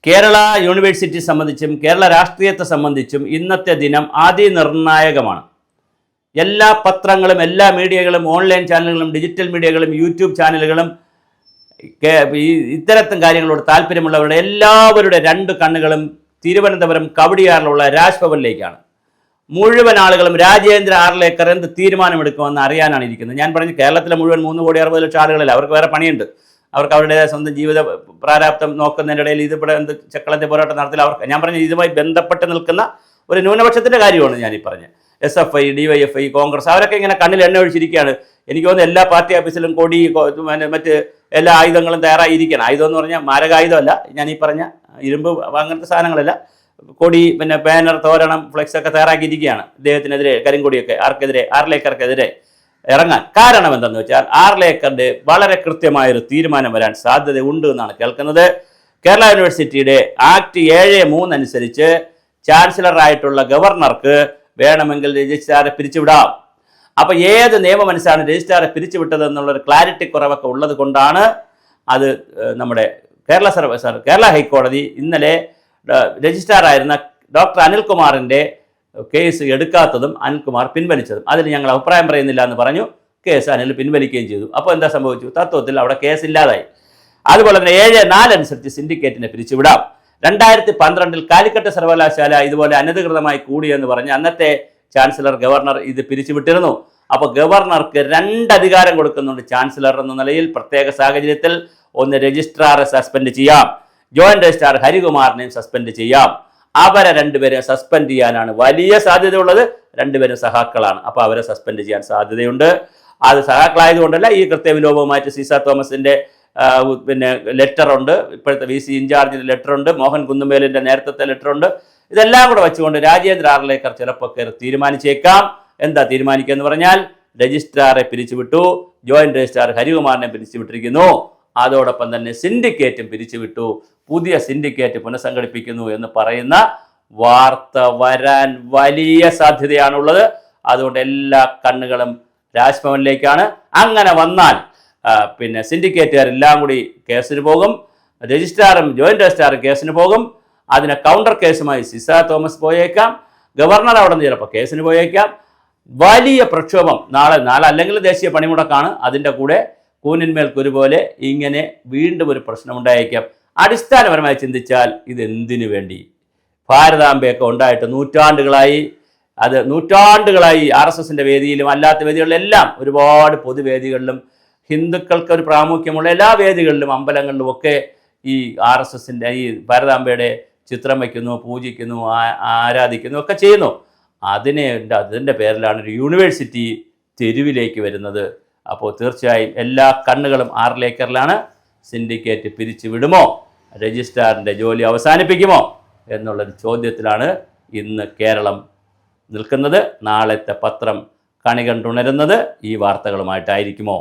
Kerala university സംബന്ധിച്ചും കേരള രാഷ്ട്രീയത്തെ സംബന്ധിച്ചും ഇന്നത്തെ ദിനം അതിനിർണായകമാണ്. എല്ലാ പത്രങ്ങളും എല്ലാ മീഡിയകളും ഓൺലൈൻ ചാനലുകളും ഡിജിറ്റൽ മീഡിയകളും യൂട്യൂബ് ചാനലുകളും ഇത്തരത്തിൽ കാര്യങ്ങളോട് താല്പര്യമുള്ളവരുടെ എല്ലാവരുടെ രണ്ട് കണ്ണുകളും തിരുവനന്തപുരം കവടിയാറിലുള്ള രാജ്ഭവനിലേക്കാണ്. മുഴുവൻ ആളുകളും രാജേന്ദ്ര ആർലേക്കർ എന്ത് തീരുമാനമെടുക്കുമെന്ന് അറിയാനാണ് ഇരിക്കുന്നത്. ഞാൻ പറഞ്ഞു കേരളത്തിലെ മുഴുവൻ 3,60,00,000 ആളുകളല്ല, അവർക്ക് വേറെ പണിയുണ്ട്. അവർക്ക് അവരുടേതായ സ്വന്തം ജീവിത പ്രാരാബ്ദം നോക്കുന്നതിൻ്റെ ഇടയിൽ ഇതിവിടെ എന്ത് ചക്കളത്തെ പോരാട്ടം നടത്തില്ല. അവർക്ക് ഞാൻ പറഞ്ഞ ഇതുമായി ബന്ധപ്പെട്ട് നിൽക്കുന്ന ഒരു ന്യൂനപക്ഷത്തിൻ്റെ കാര്യമാണ് ഞാനീ പറഞ്ഞത്. SFI, DYFI, കോൺഗ്രസ് അവരൊക്കെ ഇങ്ങനെ കണ്ണിൽ എണ്ണ ഒഴിച്ചിരിക്കുകയാണ്. എനിക്ക് തോന്നുന്നു എല്ലാ പാർട്ടി ഓഫീസിലും കൊടി മറ്റ് എല്ലാ ആയുധങ്ങളും തയ്യാറായിരിക്കണം. ആയുധം എന്ന് പറഞ്ഞാൽ മാരകായുധമല്ല, ഞാൻ ഈ പറഞ്ഞ ഇരുമ്പ് അങ്ങനത്തെ സാധനങ്ങളല്ല, കൊടി പിന്നെ ബാനർ, തോരണം, ഫ്ലെക്സ് ഒക്കെ തയ്യാറാക്കിയിരിക്കുകയാണ് ഇദ്ദേഹത്തിനെതിരെ, കരിങ്കൊടിയൊക്കെ ആർക്കെതിരെ, ആർലേക്കർക്കെതിരെ ഇറങ്ങാൻ. കാരണം എന്താണെന്ന് വെച്ചാൽ ആർലേക്കറിൻ്റെ വളരെ കൃത്യമായൊരു തീരുമാനം വരാൻ സാധ്യതയുണ്ട് എന്നാണ് കേൾക്കുന്നത്. കേരള യൂണിവേഴ്സിറ്റിയുടെ ആക്ട് 7(3) അനുസരിച്ച് ചാൻസലറായിട്ടുള്ള ഗവർണർക്ക് വേണമെങ്കിൽ രജിസ്ട്രാറെ പിരിച്ചുവിടാം. അപ്പോൾ ഏത് നിയമമനുസരിച്ചാണ് രജിസ്ട്രാറെ പിരിച്ചുവിട്ടതെന്നുള്ളൊരു ക്ലാരിറ്റി കുറവൊക്കെ ഉള്ളത് കൊണ്ടാണ് അത് നമ്മുടെ കേരള ഹൈക്കോടതി ഇന്നലെ രജിസ്ട്രാറായിരുന്ന ഡോക്ടർ അനിൽകുമാറിൻ്റെ കേസ് എടുക്കാത്തതും അനിൽകുമാർ പിൻവലിച്ചതും. അതിന് ഞങ്ങൾ അഭിപ്രായം പറയുന്നില്ല എന്ന് പറഞ്ഞു. കേസ് അനിൽ പിൻവലിക്കുകയും ചെയ്തു. അപ്പോൾ എന്താ സംഭവിച്ചു? തത്വത്തിൽ അവിടെ കേസ് ഇല്ലാതായി. അതുപോലെ തന്നെ 7(4) അനുസരിച്ച് സിൻഡിക്കേറ്റിനെ പിരിച്ചുവിടാം. 2012 കാലിക്കറ്റ് സർവകലാശാല ഇതുപോലെ അനധികൃതമായി കൂടിയെന്ന് പറഞ്ഞ് അന്നത്തെ ചാൻസലർ ഗവർണർ ഇത് പിരിച്ചുവിട്ടിരുന്നു. അപ്പോൾ ഗവർണർക്ക് 2 അധികാരം കൊടുക്കുന്നുണ്ട്. ചാൻസലർ എന്ന നിലയിൽ പ്രത്യേക സാഹചര്യത്തിൽ ഒന്ന് രജിസ്ട്രാറെ സസ്പെൻഡ് ചെയ്യാം, ജോയിന്റ് രജിസ്ട്രാർ ഹരികുമാറിനെയും സസ്പെൻഡ് ചെയ്യാം. അവരെ രണ്ടുപേരെ സസ്പെൻഡ് ചെയ്യാനാണ് വലിയ സാധ്യതയുള്ളത്. രണ്ടുപേരും സഹാക്കളാണ്, അപ്പോൾ അവരെ സസ്പെൻഡ് ചെയ്യാൻ സാധ്യതയുണ്ട്. അത് സഹാക്കളായതുകൊണ്ടല്ല, ഈ കൃത്യവിലോപവുമായിട്ട് സീസ തോമസിൻ്റെ പിന്നെ ലെറ്ററുണ്ട്, ഇപ്പോഴത്തെ VC ഇൻചാർജിൻ്റെ ലെറ്ററുണ്ട്, മോഹൻ കുന്നുമേലിൻ്റെ നേരത്തെ ലെറ്ററുണ്ട്. ഇതെല്ലാം കൂടെ വെച്ചുകൊണ്ട് രാജേന്ദ്ര ആർലേക്കർ ചിലപ്പോൾ തീരുമാനിച്ചേക്കാം. എന്താ തീരുമാനിക്കുക എന്ന് പറഞ്ഞാൽ, രജിസ്ട്രാറെ പിരിച്ചുവിട്ടു, ജോയിന്റ് രജിസ്ട്രാർ ഹരികുമാറിനെ പിരിച്ചുവിട്ടിരിക്കുന്നു, അതോടൊപ്പം തന്നെ സിൻഡിക്കേറ്റും പിരിച്ചുവിട്ടു, പുതിയ സിൻഡിക്കേറ്റ് പുനഃസംഘടിപ്പിക്കുന്നു എന്ന് പറയുന്ന വാർത്ത വരാൻ വലിയ സാധ്യതയാണുള്ളത്. അതുകൊണ്ട് എല്ലാ കണ്ണുകളും രാജ്ഭവനിലേക്കാണ്. അങ്ങനെ വന്നാൽ പിന്നെ സിൻഡിക്കേറ്റുകാരെല്ലാം കൂടി കേസിന് പോകും, രജിസ്ട്രാറും ജോയിന്റ് രജിസ്ട്രാറും കേസിന് പോകും. അതിനെ കൗണ്ടർ കേസുമായി സീസ തോമസ് പോയേക്കാം, ഗവർണർ അവിടെ നിന്ന് ചിലപ്പോൾ കേസിന് പോയേക്കാം. വലിയ പ്രക്ഷോഭം നാളെ അല്ലെങ്കിൽ ദേശീയ പണിമുടക്കാണ്. അതിൻ്റെ കൂടെ കൂനിന്മേൽ കുരുപോലെ ഇങ്ങനെ വീണ്ടും ഒരു പ്രശ്നമുണ്ടായേക്കാം. അടിസ്ഥാനപരമായി ചിന്തിച്ചാൽ ഇതെന്തിനു വേണ്ടി? ഭാരതാംബയൊക്കെ ഉണ്ടായിട്ട് നൂറ്റാണ്ടുകളായി RSSൻ്റെ വേദിയിലും അല്ലാത്ത വേദികളിലെല്ലാം ഒരുപാട് പൊതുവേദികളിലും ഹിന്ദുക്കൾക്ക് ഒരു പ്രാമുഖ്യമുള്ള എല്ലാ വേദികളിലും അമ്പലങ്ങളിലും ഒക്കെ ഈ RSSൻ്റെ ഈ ഭാരതാംബയുടെ ചിത്രം വയ്ക്കുന്നു, പൂജിക്കുന്നു, ആരാധിക്കുന്നു ഒക്കെ ചെയ്യുന്നു. അതിൻ്റെ പേരിലാണ് ഒരു യൂണിവേഴ്സിറ്റി തെരുവിലേക്ക് വരുന്നത്. അപ്പോൾ തീർച്ചയായും എല്ലാ കണ്ണുകളും ആർലേക്കറിലാണ്. സിൻഡിക്കേറ്റ് പിരിച്ചു വിടുമോ, രജിസ്ട്രാറിൻ്റെ ജോലി അവസാനിപ്പിക്കുമോ എന്നുള്ളൊരു ചോദ്യത്തിലാണ് ഇന്ന് കേരളം നിൽക്കുന്നത്. നാളത്തെ പത്രം കണി കണ്ടുണരുന്നത് ഈ വാർത്തകളുമായിട്ടായിരിക്കുമോ?